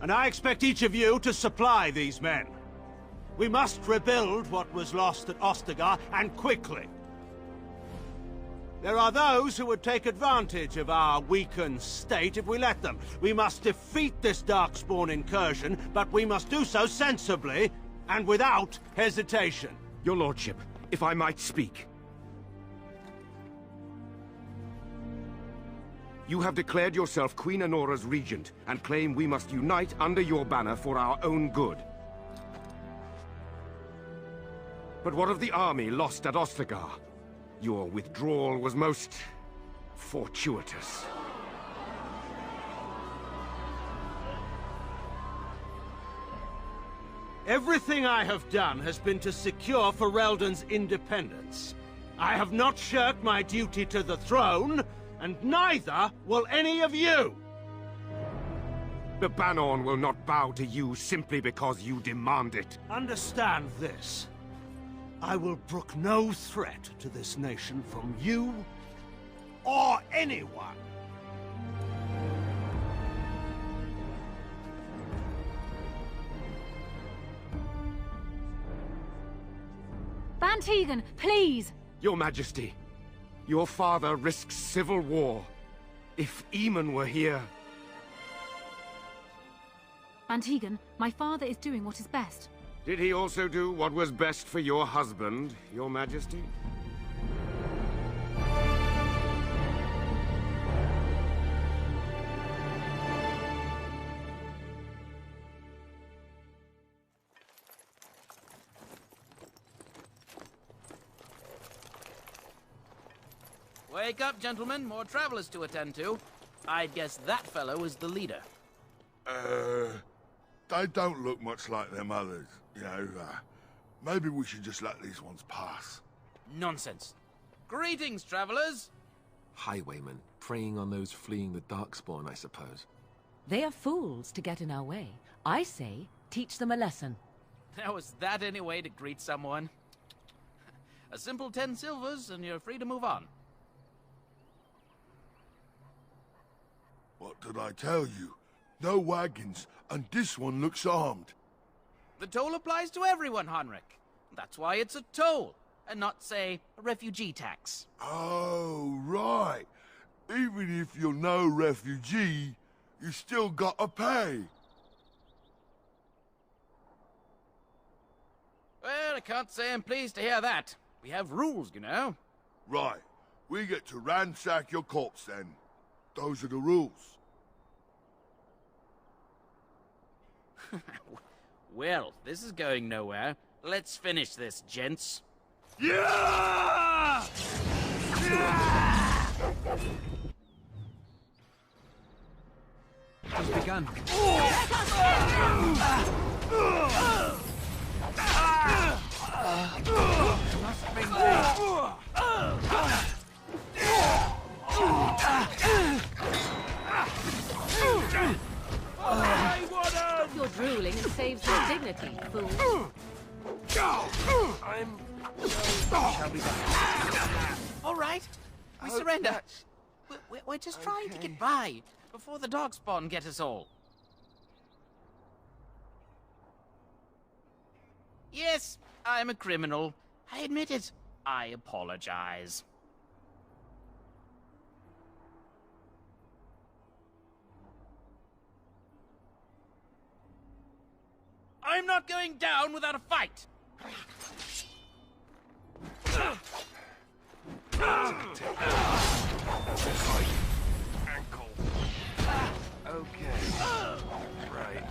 And I expect each of you to supply these men. We must rebuild what was lost at Ostagar, and quickly. There are those who would take advantage of our weakened state if we let them. We must defeat this Darkspawn incursion, but we must do so sensibly and without hesitation. Your lordship, if I might speak. You have declared yourself Queen Honora's regent, and claim we must unite under your banner for our own good. But what of the army lost at Ostagar? Your withdrawal was most fortuitous. Everything I have done has been to secure Ferelden's independence. I have not shirked my duty to the throne, and neither will any of you! The Banorn will not bow to you simply because you demand it. Understand this. I will brook no threat to this nation from you or anyone. Van Tegan, please! Your Majesty, your father risks civil war. If Eamon were here... Van Tegan, my father is doing what is best. Did he also do what was best for your husband, Your Majesty? Wake up, gentlemen. More travelers to attend to. I'd guess that fellow is the leader. They don't look much like them others. You know, maybe we should just let these ones pass. Nonsense. Greetings, travelers. Highwaymen, preying on those fleeing the Darkspawn, I suppose. They are fools to get in our way. I say, teach them a lesson. Now, is that any way to greet someone? A simple 10 silvers, and you're free to move on. What did I tell you? No wagons, and this one looks armed. The toll applies to everyone, Henrik. That's why it's a toll, and not, say, a refugee tax. Oh, right. Even if you're no refugee, you still gotta pay. Well, I can't say I'm pleased to hear that. We have rules, you know. Right. We get to ransack your corpse, then. Those are the rules. Well, this is going nowhere. Let's finish this, gents. Yeah! Just begun. Must bring You're drooling and saves your dignity, fool. All right, we surrender. We're just trying to get by before the Darkspawn get us all. Yes, I'm a criminal. I admit it. I apologize. I'm not going down without a fight! Ankle. Okay. Right.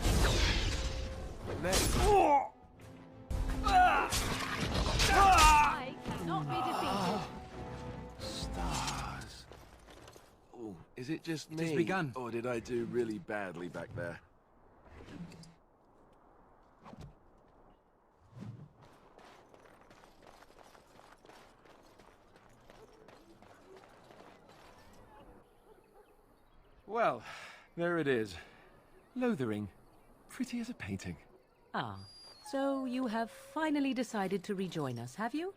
Next. I cannot be defeated. Stars. Oh, is it just me? It has begun. Or did I do really badly back there? Well, there it is. Lothering. Pretty as a painting. Ah, so you have finally decided to rejoin us, have you?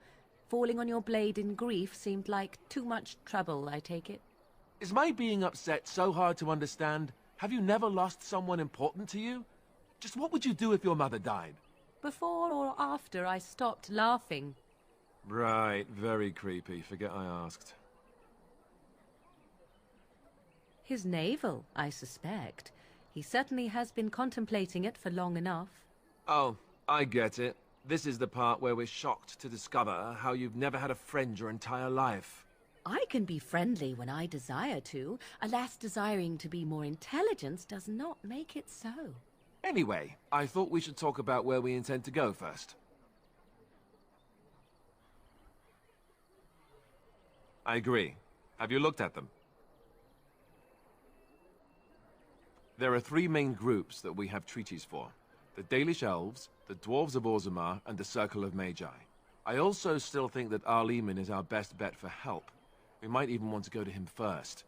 Falling on your blade in grief seemed like too much trouble, I take it. Is my being upset so hard to understand? Have you never lost someone important to you? Just what would you do if your mother died? Before or after I stopped laughing. Right, very creepy. Forget I asked. His navel, I suspect. He certainly has been contemplating it for long enough. Oh, I get it. This is the part where we're shocked to discover how you've never had a friend your entire life. I can be friendly when I desire to. Alas, desiring to be more intelligent does not make it so. Anyway, I thought we should talk about where we intend to go first. I agree. Have you looked at them? There are 3 main groups that we have treaties for. The Dalish Elves, the Dwarves of Orzammar, and the Circle of Magi. I also still think that Arleman is our best bet for help. We might even want to go to him first.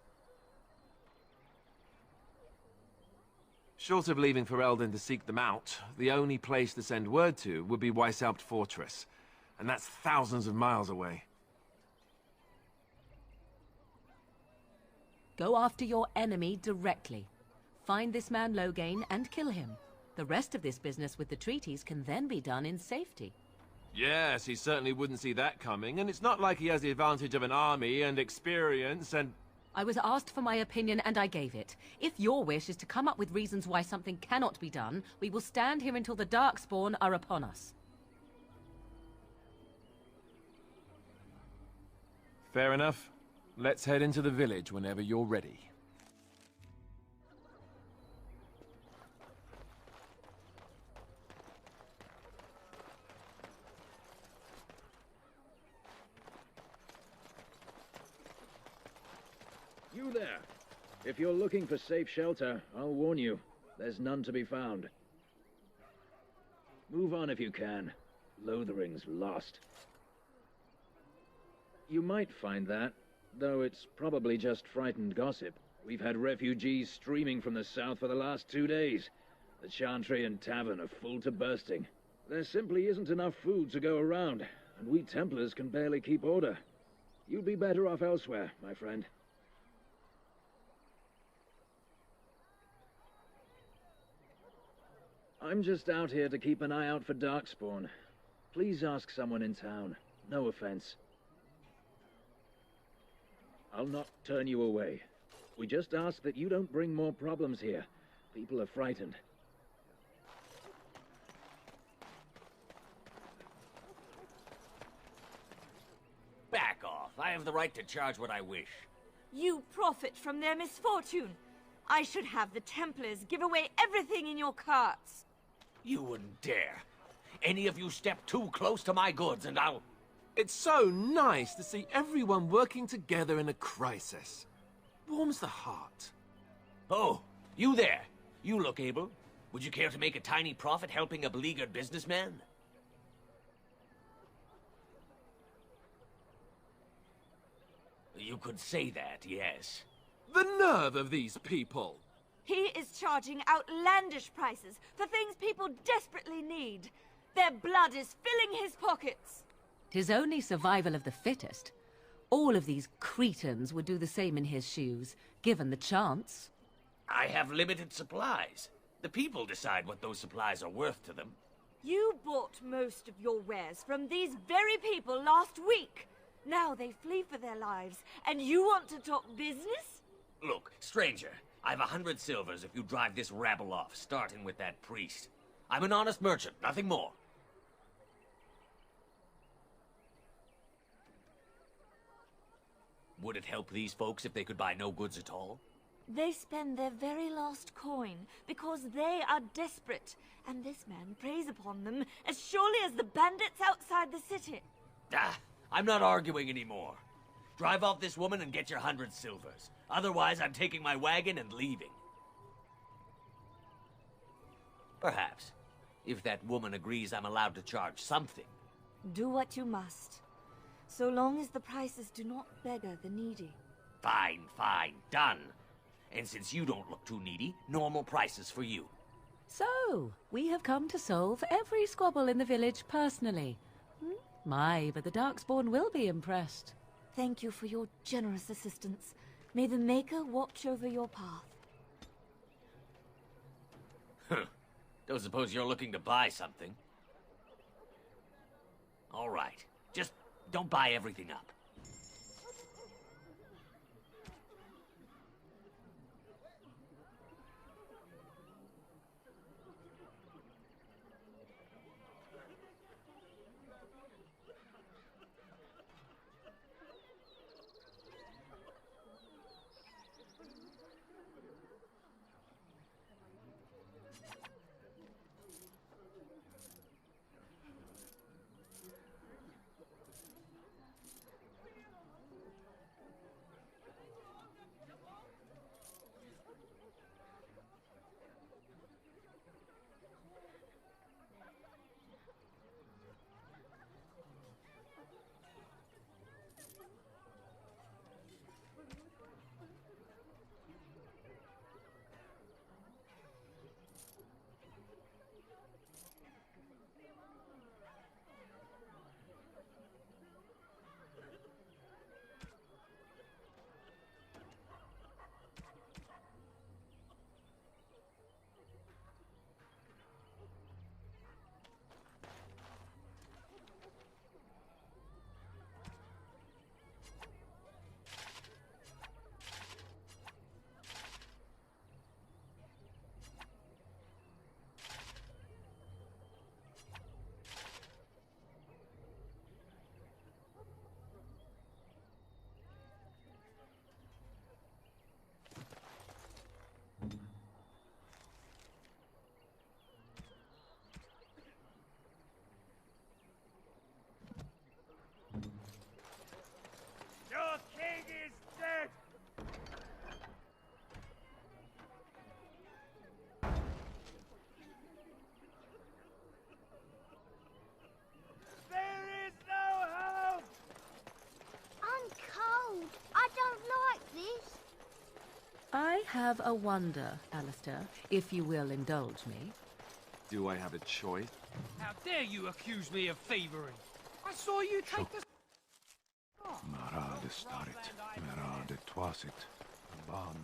Short of leaving for Eldon to seek them out, the only place to send word to would be Weishaupt Fortress. And that's thousands of miles away. Go after your enemy directly. Find this man Loghain and kill him. The rest of this business with the treaties can then be done in safety. Yes, he certainly wouldn't see that coming, and it's not like he has the advantage of an army and experience and... I was asked for my opinion and I gave it. If your wish is to come up with reasons why something cannot be done, we will stand here until the Darkspawn are upon us. Fair enough. Let's head into the village whenever you're ready. You there. If you're looking for safe shelter, I'll warn you. There's none to be found. Move on if you can. Lothering's lost. You might find that, though it's probably just frightened gossip. We've had refugees streaming from the south for the last 2 days. The Chantry and Tavern are full to bursting. There simply isn't enough food to go around, and we Templars can barely keep order. You'd be better off elsewhere, my friend. I'm just out here to keep an eye out for Darkspawn. Please ask someone in town. No offense. I'll not turn you away. We just ask that you don't bring more problems here. People are frightened. Back off. I have the right to charge what I wish. You profit from their misfortune. I should have the Templars give away everything in your carts. You wouldn't dare. Any of you step too close to my goods and I'll... It's so nice to see everyone working together in a crisis. Warms the heart. Oh, you there. You look able. Would you care to make a tiny profit helping a beleaguered businessman? You could say that, yes. The nerve of these people! He is charging outlandish prices for things people desperately need. Their blood is filling his pockets. 'Tis only survival of the fittest. All of these cretins would do the same in his shoes, given the chance. I have limited supplies. The people decide what those supplies are worth to them. You bought most of your wares from these very people last week. Now they flee for their lives, and you want to talk business? Look, stranger, I've 100 silvers if you drive this rabble off, starting with that priest. I'm an honest merchant, nothing more. Would it help these folks if they could buy no goods at all? They spend their very last coin because they are desperate, and this man preys upon them as surely as the bandits outside the city. Ah, I'm not arguing anymore. Drive off this woman and get your 100 silvers. Otherwise, I'm taking my wagon and leaving. Perhaps, if that woman agrees I'm allowed to charge something. Do what you must, so long as the prices do not beggar the needy. Fine, fine, done. And since you don't look too needy, normal prices for you. So, we have come to solve every squabble in the village personally. My, but the Darkspawn will be impressed. Thank you for your generous assistance. May the Maker watch over your path. Don't suppose you're looking to buy something? All right. Just don't buy everything up. Your king is dead! There is no hope! I'm cold. I don't like this. I have a wonder, Alistair, if you will indulge me. Do I have a choice? How dare you accuse me of thievery? I saw you take the... Marade starit, marade twasit, ban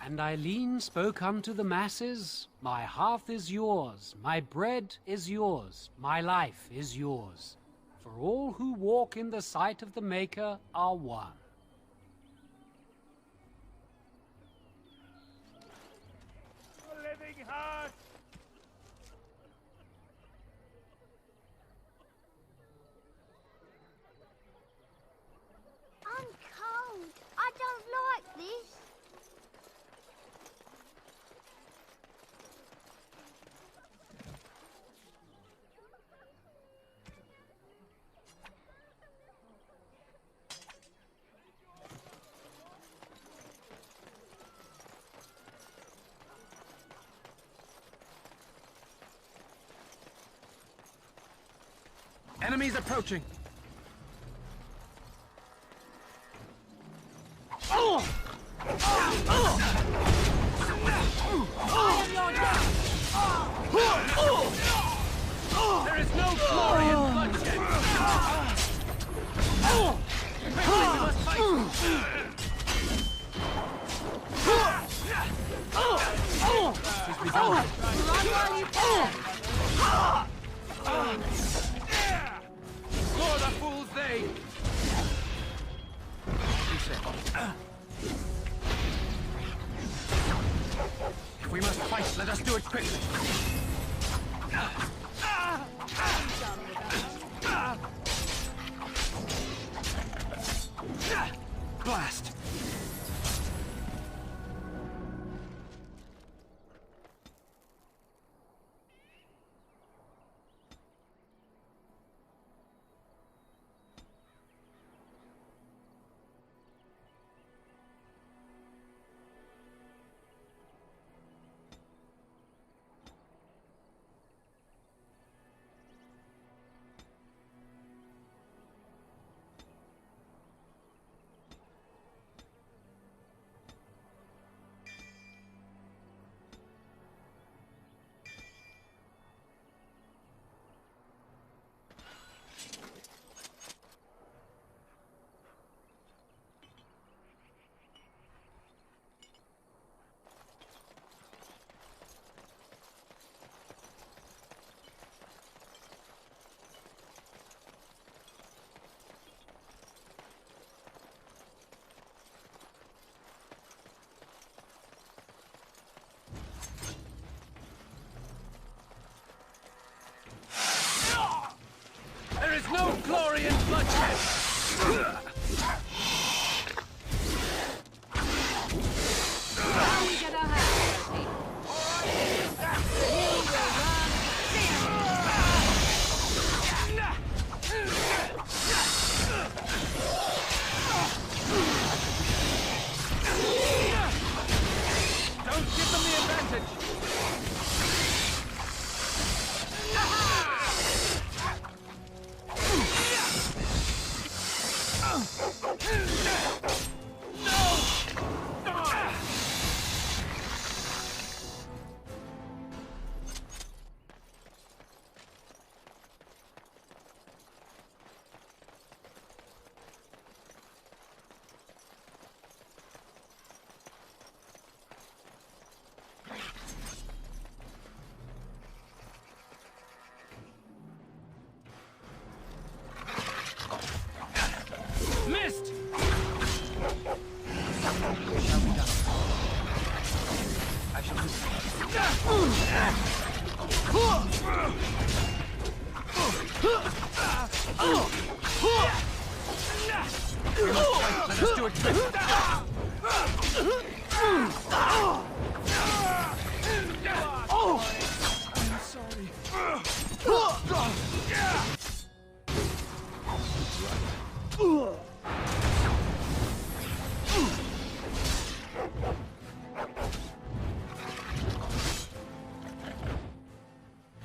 And Eileen spoke unto the masses, my hearth is yours, my bread is yours, my life is yours. For all who walk in the sight of the Maker are one. Living heart! I'm cold. I don't like this. Enemies approaching! There is no glory in bloodshed! Quickly, we must fight! Please be done. For the fools they! You say. If we must fight, let us do it quickly. Blast! Missed! I shall do Let us do it quick. I'm sorry.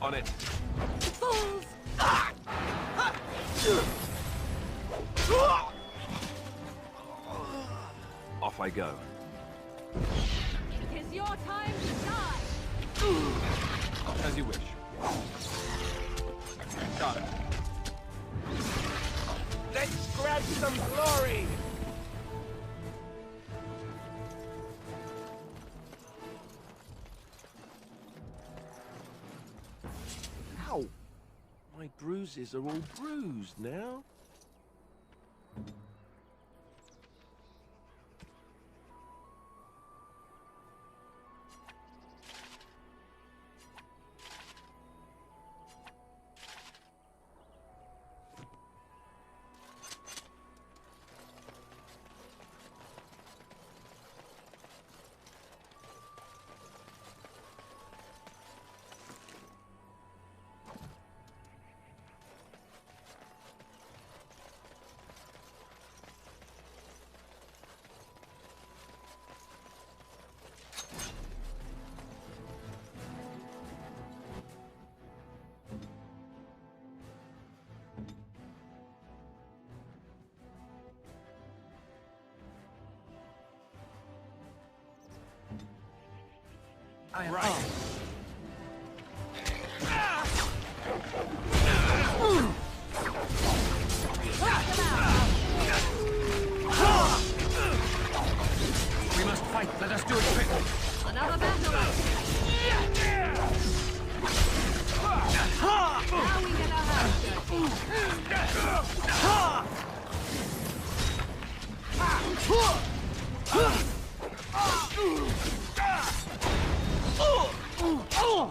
On it. Fools! Off I go. It is your time to die! As you wish. Done. Let's grab some glory! Ow! My bruises are all bruised now. I am Right. We must fight. Let us do it quickly. Another battle! Now we get our hands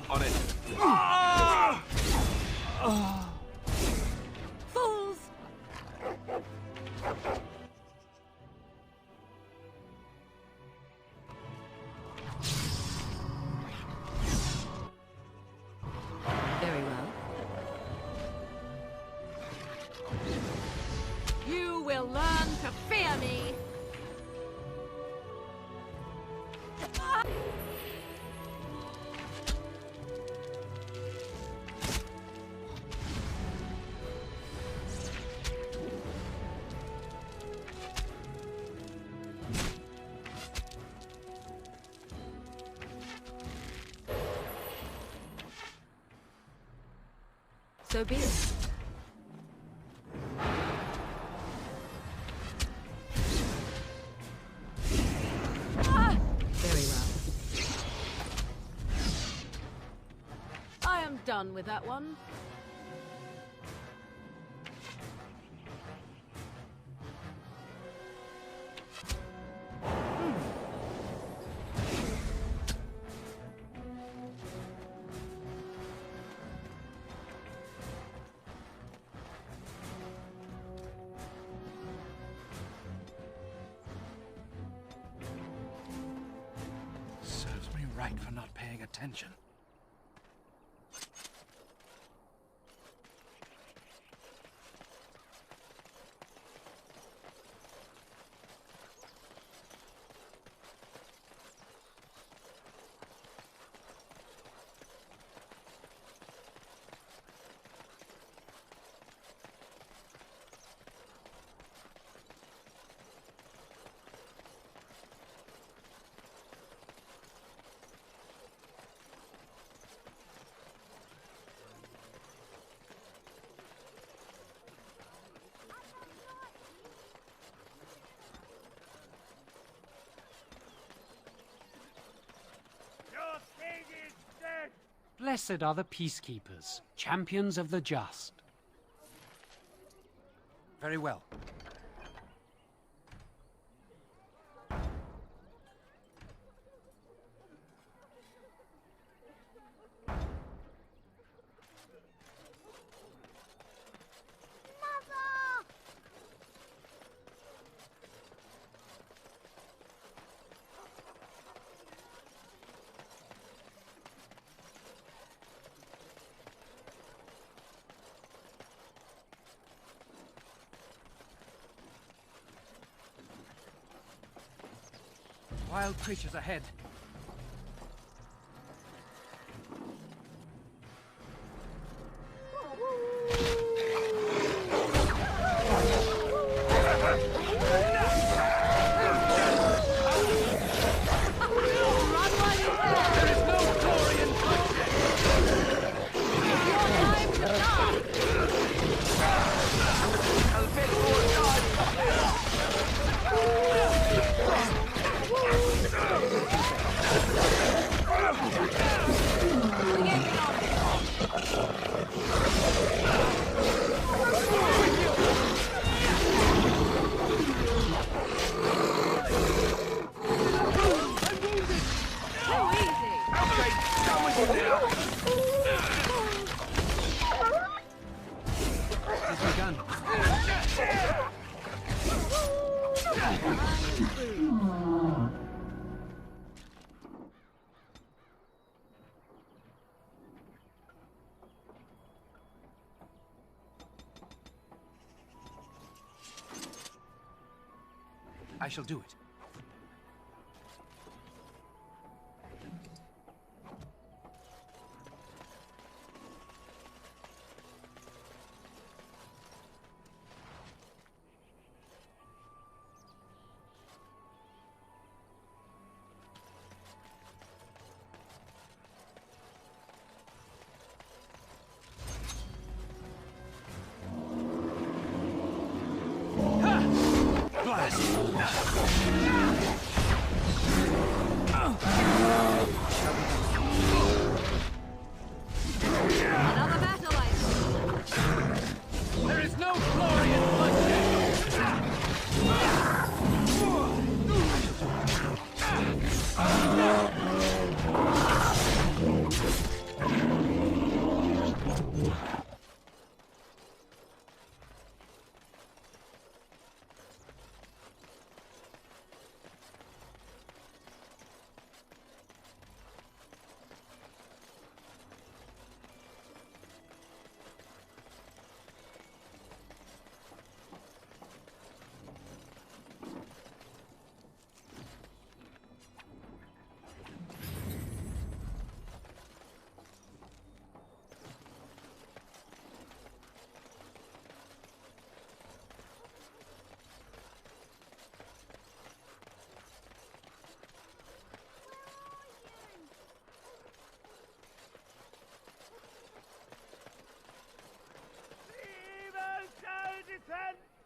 On it. Fools! Very well. You will learn to fear me! So be it. Very well. I am done with that one. right for not paying attention. Blessed are the peacekeepers, champions of the just. Very well. Wild creatures ahead. I shall do it. There is no glory in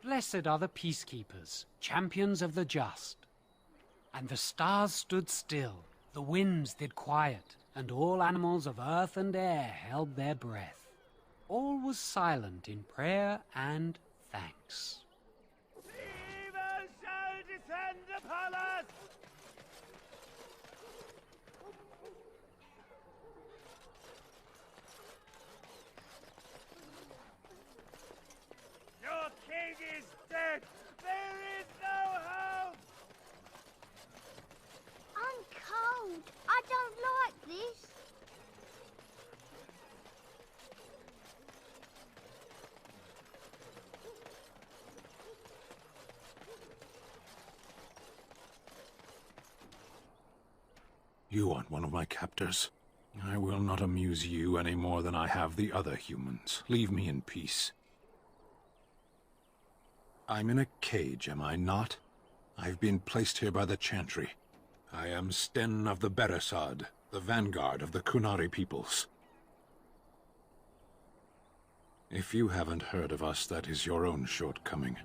Blessed are the peacekeepers, champions of the just. And the stars stood still, the winds did quiet, and all animals of earth and air held their breath. All was silent in prayer and thanks. Evil shall descend upon us! Your king is dead! There is no hope! I'm cold. I don't You aren't one of my captors. I will not amuse you any more than I have the other humans. Leave me in peace. I'm in a cage, am I not? I've been placed here by the Chantry. I am Sten of the Beresad, the vanguard of the Kunari peoples. If you haven't heard of us, that is your own shortcoming.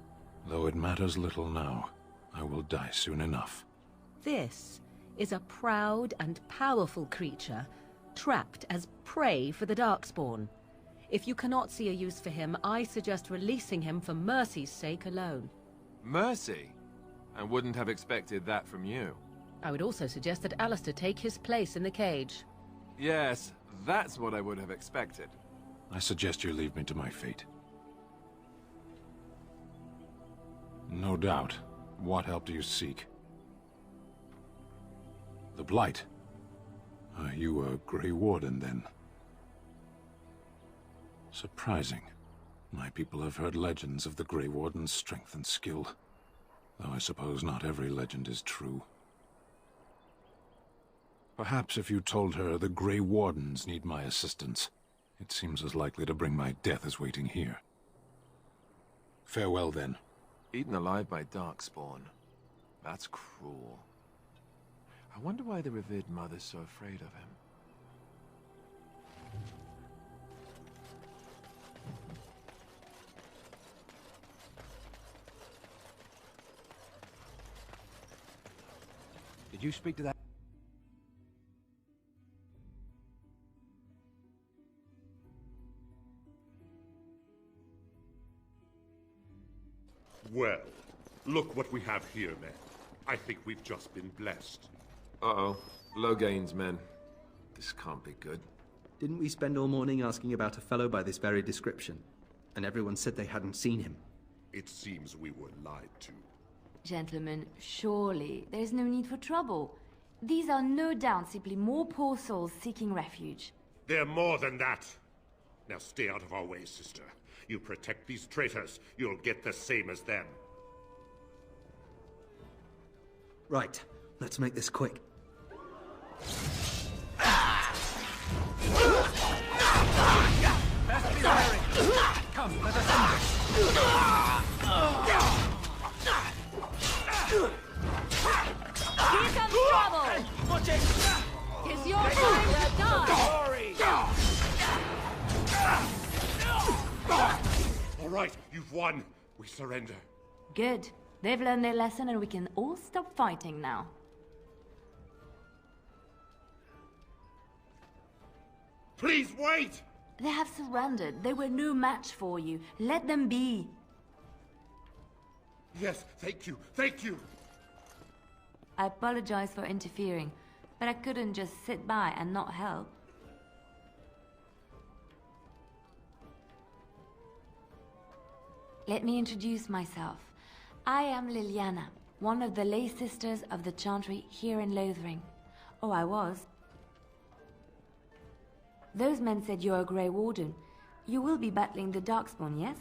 Though it matters little now. I will die soon enough. This is a proud and powerful creature, trapped as prey for the Darkspawn. If you cannot see a use for him, I suggest releasing him for mercy's sake alone. Mercy? I wouldn't have expected that from you. I would also suggest that Alistair take his place in the cage. Yes, that's what I would have expected. I suggest you leave me to my fate. No doubt. What help do you seek? The Blight. Are you a Grey Warden, then? Surprising. My people have heard legends of the Grey Warden's strength and skill. Though I suppose not every legend is true. Perhaps if you told her the Grey Wardens need my assistance, it seems as likely to bring my death as waiting here. Farewell, then. Eaten alive by Darkspawn. That's cruel. I wonder why the revered mother's so afraid of him. Did you speak to that? Well, look what we have here, men. I think we've just been blessed. Uh-oh. Low gains, men. This can't be good. Didn't we spend all morning asking about a fellow by this very description? And everyone said they hadn't seen him. It seems we were lied to. Gentlemen, surely there's no need for trouble. These are no doubt simply more poor souls seeking refuge. They're more than that. Now stay out of our way, sister. You protect these traitors, you'll get the same as them. Right, let's make this quick. Best be wary. Come, let us end Here comes trouble! Hey, watch it! It's your time to die! All right, you've won. We surrender. Good. They've learned their lesson and we can all stop fighting now. Please wait! They have surrendered. They were no match for you. Let them be. Yes, thank you, thank you! I apologize for interfering, but I couldn't just sit by and not help. Let me introduce myself. I am Liliana, one of the lay sisters of the Chantry here in Lothering. Oh, I was. Those men said you're a Grey Warden. You will be battling the Darkspawn, yes?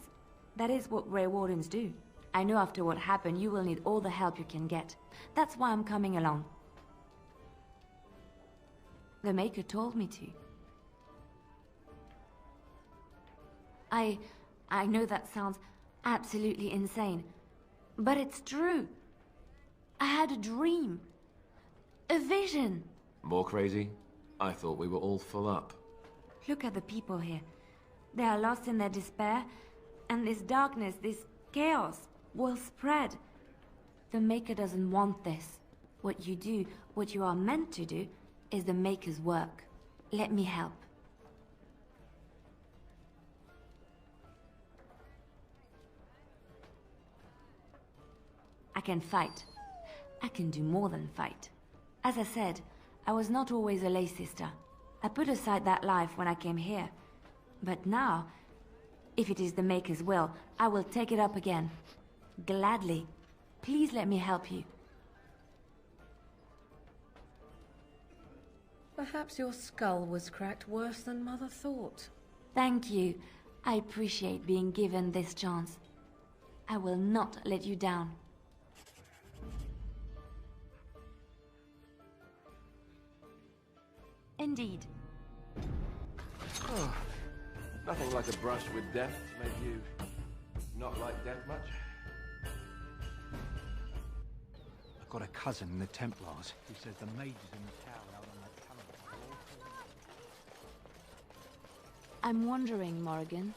That is what Grey Wardens do. I know after what happened, you will need all the help you can get. That's why I'm coming along. The Maker told me to. I know that sounds absolutely insane, but it's true. I had a dream. A vision. More crazy? I thought we were all full up. Look at the people here. They are lost in their despair, and this darkness, this chaos, will spread. The Maker doesn't want this. What you do, what you are meant to do, is the Maker's work. Let me help. I can fight. I can do more than fight. As I said, I was not always a lay sister. I put aside that life when I came here. But now, if it is the Maker's will, I will take it up again. Gladly. Please let me help you. Perhaps your skull was cracked worse than Mother thought. Thank you. I appreciate being given this chance. I will not let you down. Indeed. Oh, nothing like a brush with death to make you not like death much. I've got a cousin in the Templars who says the mages in the tower out on that calendar. I'm wondering, Morrigan,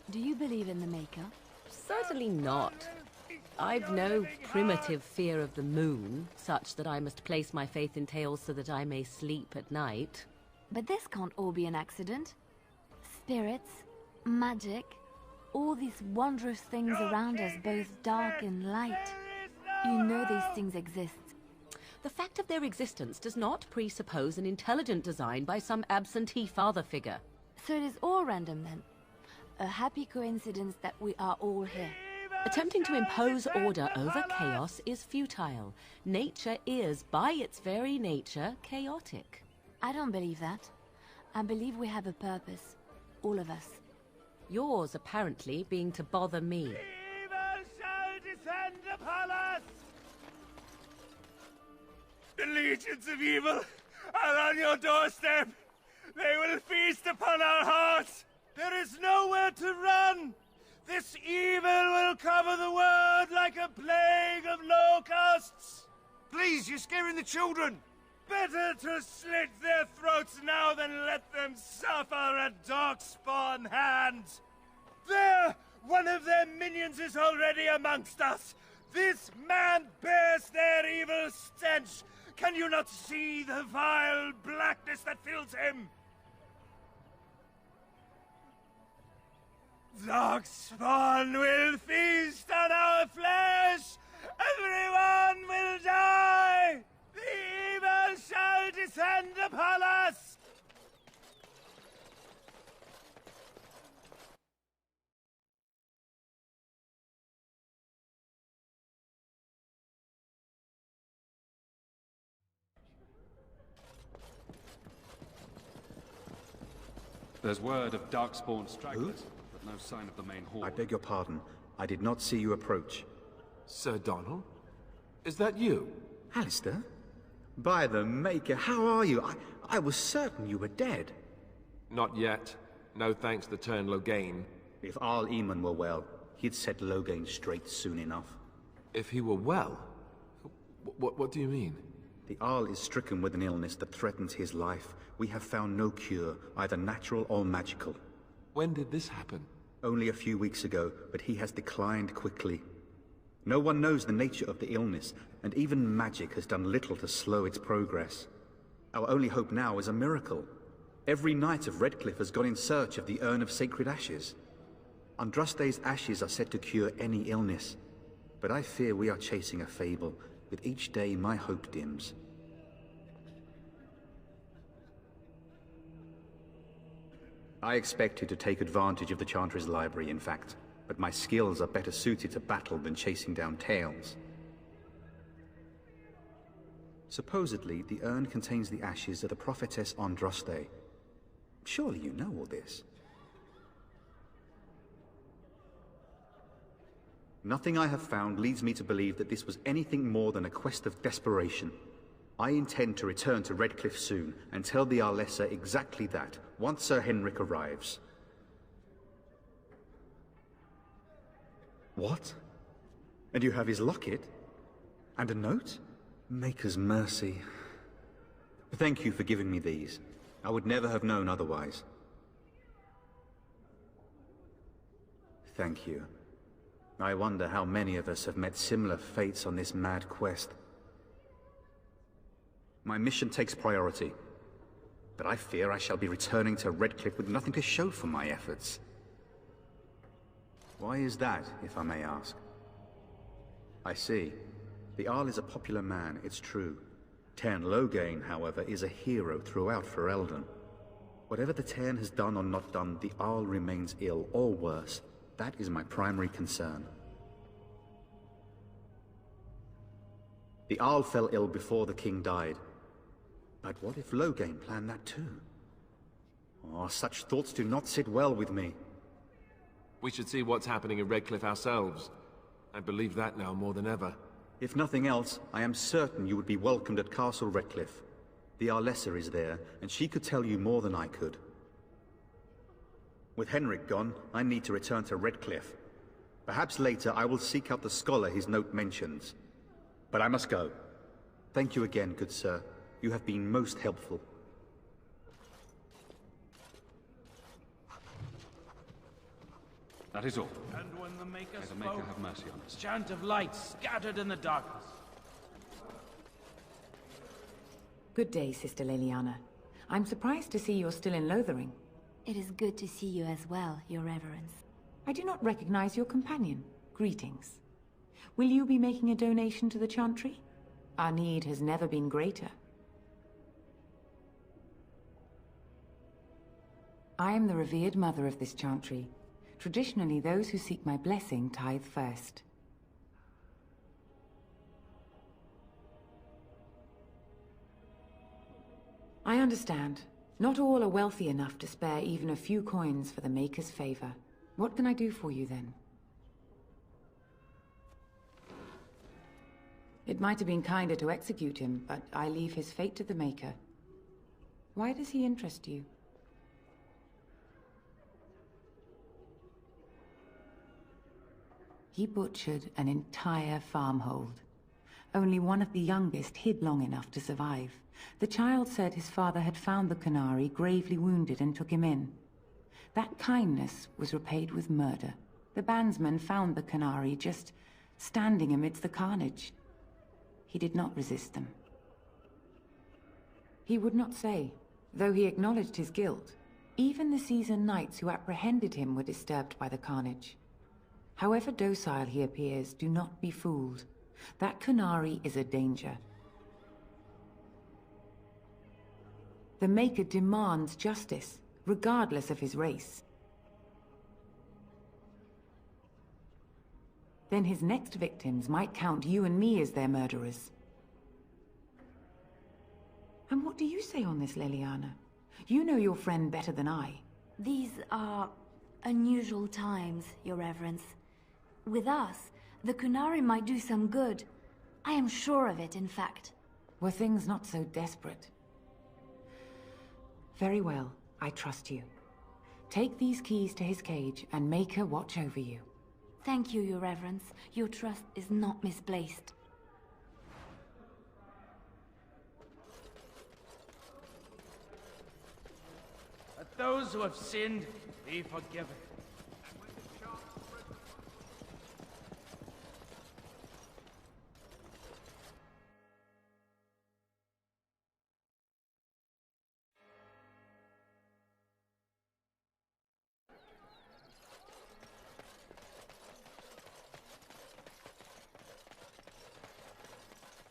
do you believe in the Maker? Certainly not. I've no primitive fear of the moon, such that I must place my faith in tales so that I may sleep at night. But this can't all be an accident. Spirits, magic, all these wondrous things around us, both dark and light. You know these things exist. The fact of their existence does not presuppose an intelligent design by some absentee father figure. So it is all random then. A happy coincidence that we are all here. Attempting to impose order over chaos is futile. Nature is, by its very nature, chaotic. I don't believe that. I believe we have a purpose. All of us. Yours, apparently, being to bother me. Evil shall descend upon us! The legions of evil are on your doorstep! They will feast upon our hearts! There is nowhere to run! This evil will cover the world like a plague of locusts! Please, you're scaring the children! Better to slit their throats now than let them suffer at Darkspawn hands! There! One of their minions is already amongst us! This man bears their evil stench! Can you not see the vile blackness that fills him? Darkspawn will feast on our flesh! Everyone will die! The evil shall descend upon us! There's word of Darkspawn stragglers, but no sign of the main horde. I beg your pardon. I did not see you approach. Sir Donald? Is that you? Alistair? By the Maker, how are you? I was certain you were dead. Not yet. No thanks to Turn Logain. If Arl Eamon were well, he'd set Logain straight soon enough. If he were well? What do you mean? The Arl is stricken with an illness that threatens his life. We have found no cure, either natural or magical. When did this happen? Only a few weeks ago, but he has declined quickly. No one knows the nature of the illness, and even magic has done little to slow its progress. Our only hope now is a miracle. Every knight of Redcliffe has gone in search of the Urn of Sacred Ashes. Andraste's ashes are said to cure any illness, but I fear we are chasing a fable. With each day, my hope dims. I expected to take advantage of the Chantry's library, in fact, but my skills are better suited to battle than chasing down tales. Supposedly, the urn contains the ashes of the prophetess Andraste. Surely you know all this. Nothing I have found leads me to believe that this was anything more than a quest of desperation. I intend to return to Redcliffe soon and tell the Arlessa exactly that, once Sir Henrik arrives. What? And you have his locket? And a note? Maker's mercy. Thank you for giving me these. I would never have known otherwise. Thank you. I wonder how many of us have met similar fates on this mad quest. My mission takes priority, but I fear I shall be returning to Redcliffe with nothing to show for my efforts. Why is that, if I may ask? I see. The Arl is a popular man, it's true. Turn Logain, however, is a hero throughout Ferelden. Whatever the Turn has done or not done, the Arl remains ill, or worse. That is my primary concern. The Arl fell ill before the king died. But what if Logain planned that too? Oh, such thoughts do not sit well with me. We should see what's happening in Redcliffe ourselves. I believe that now more than ever. If nothing else, I am certain you would be welcomed at Castle Redcliffe. The Arlessa is there, and she could tell you more than I could. With Henrik gone, I need to return to Redcliffe. Perhaps later I will seek out the scholar his note mentions. But I must go. Thank you again, good sir. You have been most helpful. That is all. And when the Maker May the spoke, Maker have mercy on us. chant of light scattered in the darkness. Good day, Sister Leliana. I'm surprised to see you're still in Lothering. It is good to see you as well, Your Reverence. I do not recognize your companion. Greetings. Will you be making a donation to the Chantry? Our need has never been greater. I am the revered mother of this Chantry. Traditionally, those who seek my blessing tithe first. I understand. Not all are wealthy enough to spare even a few coins for the Maker's favor. What can I do for you, then? It might have been kinder to execute him, but I leave his fate to the Maker. Why does he interest you? He butchered an entire farmhold. Only one of the youngest hid long enough to survive. The child said his father had found the Canary gravely wounded and took him in. That kindness was repaid with murder. The bandsman found the Canary just standing amidst the carnage. He did not resist them. He would not say, though he acknowledged his guilt. Even the seasoned knights who apprehended him were disturbed by the carnage. However docile he appears, do not be fooled. That Canary is a danger. The Maker demands justice, regardless of his race. Then his next victims might count you and me as their murderers. And what do you say on this, Leliana? You know your friend better than I. These are unusual times, Your Reverence. With us, the Kunari might do some good. I am sure of it, in fact. Were things not so desperate? Very well, I trust you. Take these keys to his cage and make her watch over you. Thank you, Your Reverence. Your trust is not misplaced. Let those who have sinned be forgiven.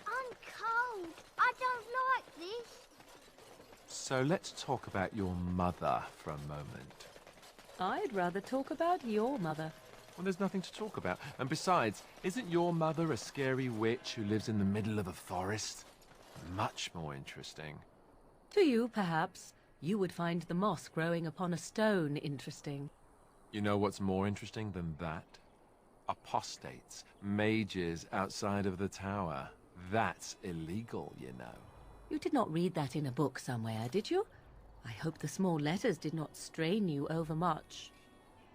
I'm cold. I don't like this. So let's talk about your mother for a moment. I'd rather talk about your mother. Well, there's nothing to talk about. And besides, isn't your mother a scary witch who lives in the middle of a forest? Much more interesting. To you, perhaps. You would find the moss growing upon a stone interesting. You know what's more interesting than that? Apostates, mages outside of the tower. That's illegal, you know. You did not read that in a book somewhere, did you? I hope the small letters did not strain you overmuch.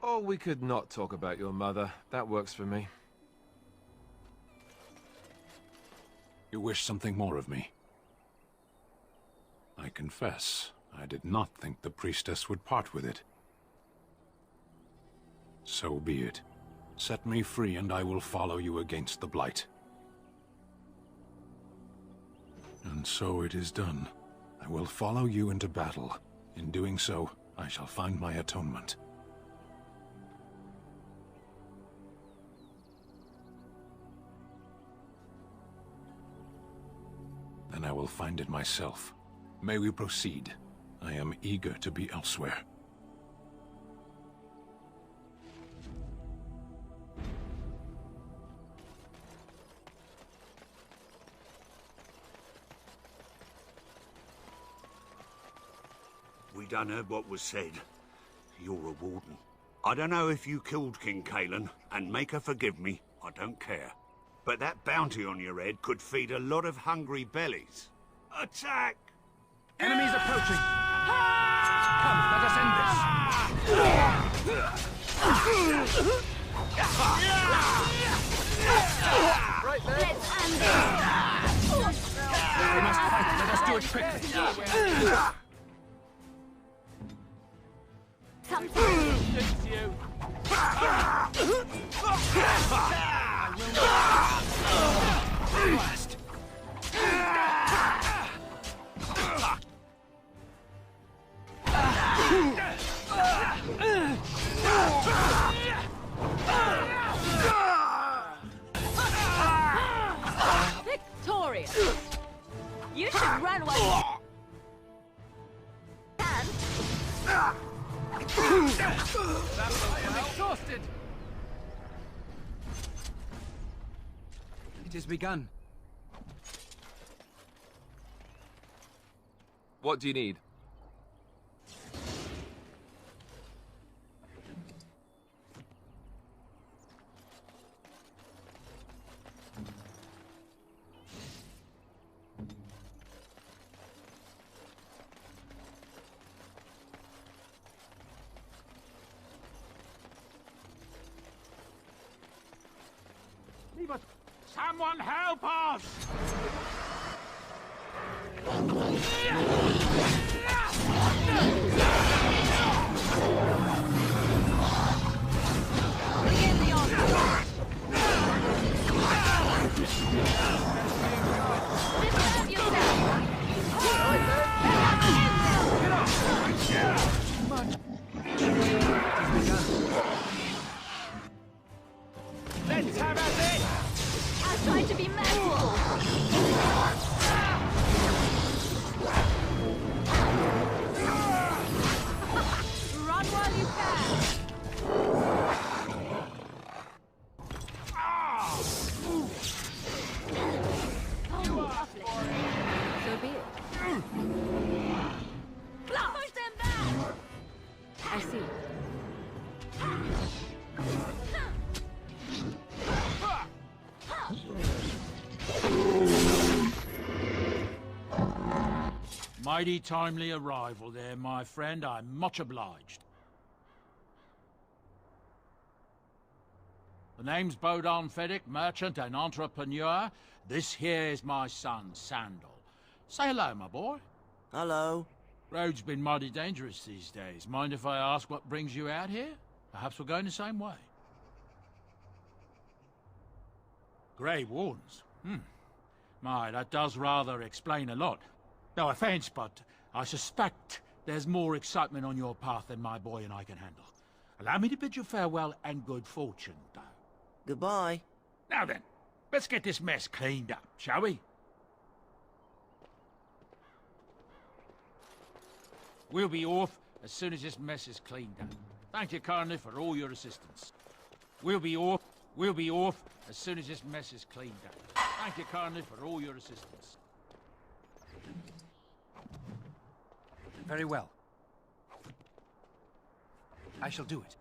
Oh, we could not talk about your mother. That works for me. You wish something more of me? I confess, I did not think the priestess would part with it. So be it. Set me free and I will follow you against the Blight. And so it is done. I will follow you into battle. In doing so, I shall find my atonement. Then I will find it myself. May we proceed? I am eager to be elsewhere. We done heard what was said. You're a warden. I don't know if you killed King Kalen, and make her forgive me, I don't care. But that bounty on your head could feed a lot of hungry bellies. Attack! Enemies approaching! Come, let us end this! Right there. Let's end We must fight. Let us do it quickly. Blast. Victorious! You should run while you can. I'm exhausted. It has begun. What do you need? Someone help us! begin the onslaught. Defend yourself. Let's have at it! I'll try to be merciful. Run while you can. Oh, lovely. So be it. Push them back. I see. Mighty timely arrival there, my friend. I'm much obliged. The name's Bodon Feddick, merchant and entrepreneur. This here is my son, Sandal. Say hello, my boy. Hello. Road's been mighty dangerous these days. Mind if I ask what brings you out here? Perhaps we're going the same way. Grey Wardens. My, that does rather explain a lot. No offense, but I suspect there's more excitement on your path than my boy and I can handle. Allow me to bid you farewell and good fortune, though. Goodbye. Now then, let's get this mess cleaned up, shall we? We'll be off as soon as this mess is cleaned up. Thank you kindly for all your assistance. We'll be off as soon as this mess is cleaned up. Thank you kindly for all your assistance. Very well. I shall do it.